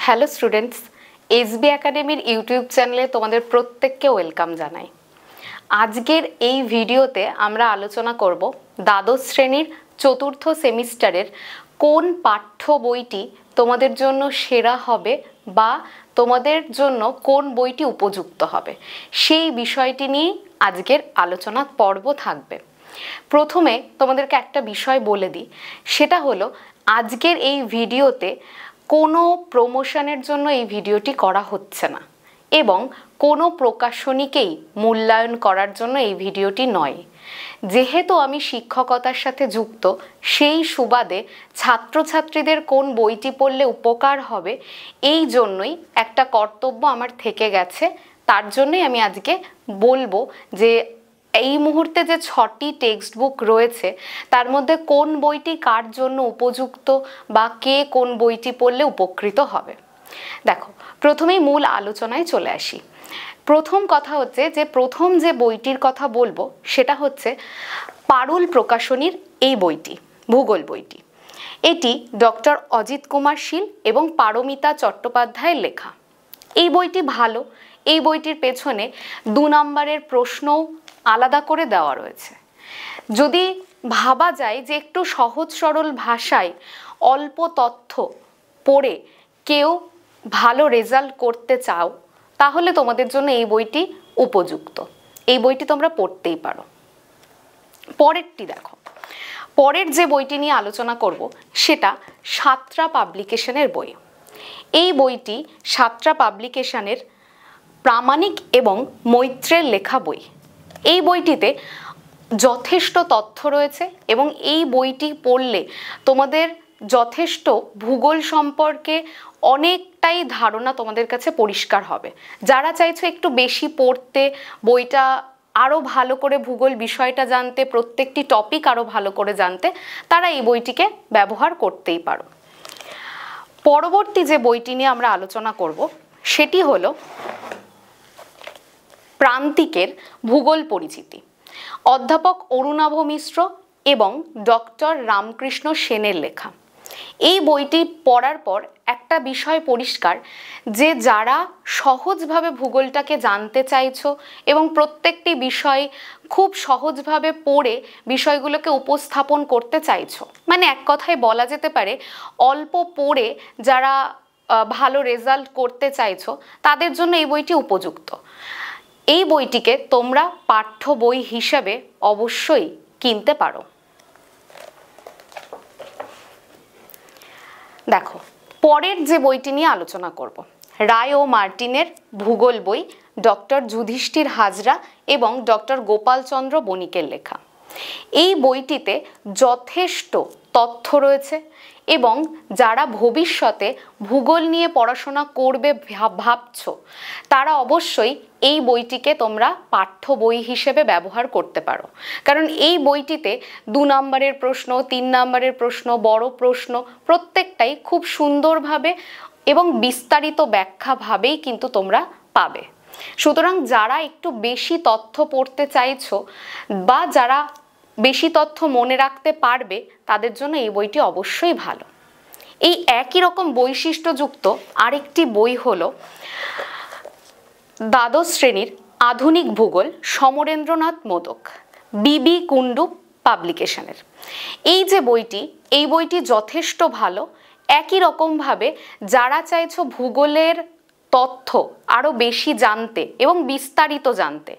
Hello students, SB একাডেমির YouTube চ্যানেলে তোমাদের প্রত্যেককে ওয়েলকাম জানাই। আজকের এই ভিডিওতে আমরা আলোচনা করব দ্বাদশ শ্রেণীর চতুর্থ সেমিস্টারের কোন পাঠ্য বইটি তোমাদের জন্য সেরা হবে বা তোমাদের জন্য কোন বইটি উপযুক্ত হবে সেই বিষয়টি নিয়ে আজকের আলোচনা পর্ব থাকবে। প্রথমে তোমাদেরকে একটা বিষয় বলে দিই, সেটা হলো আজকের এই ভিডিওতে কোনো প্রমোশনের জন্য এই ভিডিওটি করা হচ্ছে না এবং কোনো প্রকাশনীকেই মূল্যায়ন করার জন্য এই ভিডিওটি নয়। যেহেতু আমি শিক্ষকতার সাথে যুক্ত, সেই সুবাদে ছাত্রছাত্রীদের কোন বইটি পড়লে উপকার হবে এই জন্যই একটা কর্তব্য আমার থেকে গেছে। তার জন্যই আমি আজকে বলবো যে এই মুহূর্তে যে 6টি টেক্সট বুক রয়েছে তার মধ্যে কোন বইটি কার জন্য উপযুক্ত বা কে কোন বইটি পড়লে উপকৃত হবে। দেখো, প্রথমেই মূল আলোচনায় চলে আসি। প্রথম কথা হচ্ছে যে প্রথম যে বইটির কথা বলবো সেটা হচ্ছে পারুল প্রকাশনীর এই বইটি, ভূগোল বইটি। এটি ডক্টর অজিত কুমার শীল এবং পারমিতা চট্টোপাধ্যায়ের লেখা। এই বইটি ভালো। এই বইটির পেছনে 2 নম্বরের প্রশ্ন আলাদা করে দেওয়া রয়েছে। যদি ভাবা যায় যে একটু সহজ সরল ভাষায় অল্প তথ্য পড়ে কেউ ভালো রেজাল্ট করতে চাও, তাহলে তোমাদের জন্য এই বইটি উপযুক্ত। এই বইটি তোমরা পড়তেই পারো। পরেরটি দেখো, পরের যে বইটি নিয়ে আলোচনা করব সেটা সাতরা পাবলিকেশনের বই। এই বইটি সাতরা পাবলিকেশনের প্রামাণিক এবং মৈত্রের লেখা বই। এই বইটিতে যথেষ্ট তথ্য রয়েছে এবং এই বইটি পড়লে তোমাদের যথেষ্ট ভূগোল সম্পর্কে অনেকটাই ধারণা তোমাদের কাছে পরিষ্কার হবে। যারা চাইছো একটু বেশি পড়তে, বইটা আরও ভালো করে ভূগোল বিষয়টা জানতে, প্রত্যেকটি টপিক আরও ভালো করে জানতে, তারা এই বইটিকে ব্যবহার করতেই পারো। পরবর্তী যে বইটি নিয়ে আমরা আলোচনা করব সেটি হলো প্রান্তিকের ভূগোল পরিচিতি, অধ্যাপক অরুণাভ মিশ্র এবং ডক্টর রামকৃষ্ণ সেনের লেখা। এই বইটি পড়ার পর একটা বিষয় পরিষ্কার যে যারা সহজভাবে ভূগোলটাকে জানতে চাইছো এবং প্রত্যেকটি বিষয় খুব সহজভাবে পড়ে বিষয়গুলোকে উপস্থাপন করতে চাইছো, মানে এক কথায় বলা যেতে পারে অল্প পড়ে যারা ভালো রেজাল্ট করতে চাইছো, তাদের জন্য এই বইটি উপযুক্ত। এই বইটিকে তোমরা পাঠ্য বই হিসেবে অবশ্যই কিনতে পারো। দেখো, পরের যে বইটি নিয়ে আলোচনা করব, রায় ও মার্টিনের ভূগোল বই, ডক্টর যুধিষ্ঠির হাজরা এবং ডক্টর গোপালচন্দ্র বণিকের লেখা। এই বইটিতে যথেষ্ট তথ্য রয়েছে এবং যারা ভবিষ্যতে ভূগোল নিয়ে পড়াশোনা করবে ভাবছো, তারা অবশ্যই এই বইটিকে তোমরা পাঠ্য বই হিসেবে ব্যবহার করতে পারো। কারণ এই বইটিতে 2 নম্বরের প্রশ্ন, 3 নম্বরের প্রশ্ন, বড় প্রশ্ন প্রত্যেকটাই খুব সুন্দরভাবে এবং বিস্তারিত ব্যাখ্যাভাবেই কিন্তু তোমরা পাবে। সুতরাং যারা একটু বেশি তথ্য পড়তে চাইছো বা যারা বেশি তথ্য মনে রাখতে পারবে, তাদের জন্য এই বইটি অবশ্যই ভালো। এই একই রকম বৈশিষ্ট্যযুক্ত আরেকটি বই হলো দ্বাদশ শ্রেণীর আধুনিক ভূগোল, সমরেন্দ্রনাথ মোদক, বিবি কুন্ডু পাবলিকেশনের। এই যে বইটি, এই বইটি যথেষ্ট ভালো। একই রকমভাবে যারা চাইছো ভূগোলের তথ্য আরও বেশি জানতে এবং বিস্তারিত জানতে,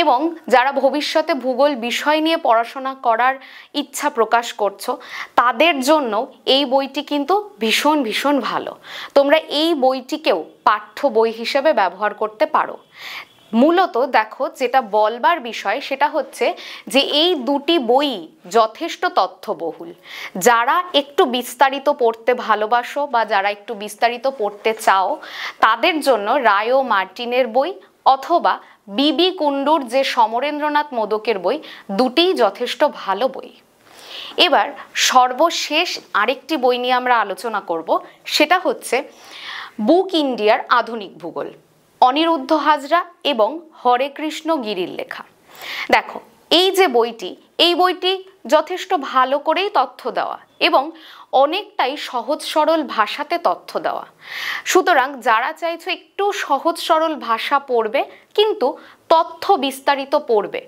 এবং যারা ভবিষ্যতে ভূগোল বিষয় নিয়ে পড়াশোনা করার ইচ্ছা প্রকাশ করছো, তাদের জন্য এই বইটি কিন্তু ভীষণ ভীষণ ভালো। তোমরা এই বইটিকেও পাঠ্য বই হিসেবে ব্যবহার করতে পারো। মূলত দেখো, যেটা বলবার বিষয় সেটা হচ্ছে যে এই দুটি বই যথেষ্ট তথ্যবহুল। যারা একটু বিস্তারিত পড়তে ভালোবাসো বা যারা একটু বিস্তারিত পড়তে চাও, তাদের জন্য রায় ও মার্টিনের বই অথবা বিবি কুন্ডুর যে সমরেন্দ্রনাথ মোদকের বই, দুটিই যথেষ্ট ভালো বই। এবার সর্বশেষ আরেকটি বই নিয়ে আমরা আলোচনা করব, সেটা হচ্ছে বুক ইন্ডিয়ার আধুনিক ভূগোল, অনিরুদ্ধ হাজরা এবং হরেকৃষ্ণ গিরির লেখা। দেখো, এই যে বইটি, এই বইটি যথেষ্ট ভালো করেই তথ্য দেওয়া এবং অনেকটাই সহজ সরল ভাষাতে তথ্য দেওয়া। সুতরাং যারা চাইছো একটু সহজ সরল ভাষা পড়বে কিন্তু তথ্য বিস্তারিত পড়বে,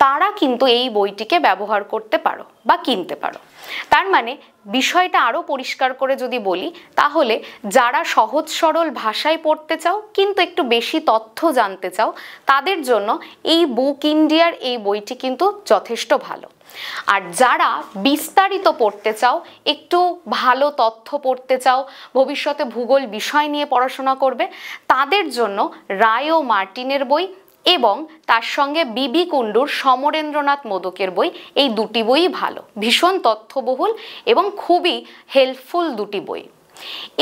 তারা কিন্তু এই বইটিকে ব্যবহার করতে পারো বা কিনতে পারো। তার মানে বিষয়টা আরো পরিষ্কার করে যদি বলি, তাহলে যারা সহজ সরল ভাষায় পড়তে চাও কিন্তু একটু বেশি তথ্য জানতে চাও, তাদের জন্য এই বুক ইন্ডিয়ার এই বইটি কিন্তু যথেষ্ট ভালো। আর যারা বিস্তারিত পড়তে চাও, একটু ভালো তথ্য পড়তে চাও, ভবিষ্যতে ভূগোল বিষয় নিয়ে পড়াশোনা করবে, তাদের জন্য রায় ও মার্টিনের বই এবং তার সঙ্গে বিবি কুণ্ডুর সমরেন্দ্রনাথ মোদকের বই, এই দুটি বই ভালো, ভীষণ তথ্যবহুল এবং খুবই হেল্পফুল দুটি বই।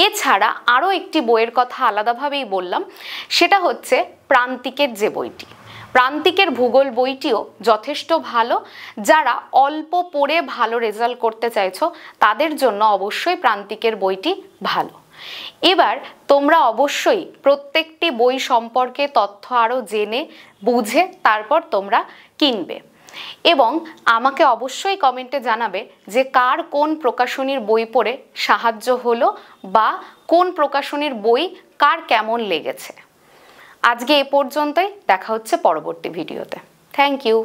এছাড়া আরও একটি বইয়ের কথা আলাদাভাবেই বললাম, সেটা হচ্ছে প্রান্তিকের যে বইটি। প্রান্তিকের ভূগোল বইটিও যথেষ্ট ভালো। যারা অল্প পড়ে ভালো রেজাল্ট করতে চাইছো, তাদের জন্য অবশ্যই প্রান্তিকের বইটি ভালো। এবার তোমরা অবশ্যই প্রত্যেকটি বই সম্পর্কে তথ্য আরও জেনে বুঝে তারপর তোমরা কিনবে এবং আমাকে অবশ্যই কমেন্টে জানাবে যে কার কোন প্রকাশনীর বই পড়ে সাহায্য হলো বা কোন প্রকাশনীর বই কার কেমন লেগেছে। আজকে এ পর্যন্তই, দেখা হচ্ছে পরবর্তী ভিডিওতে। Thank you.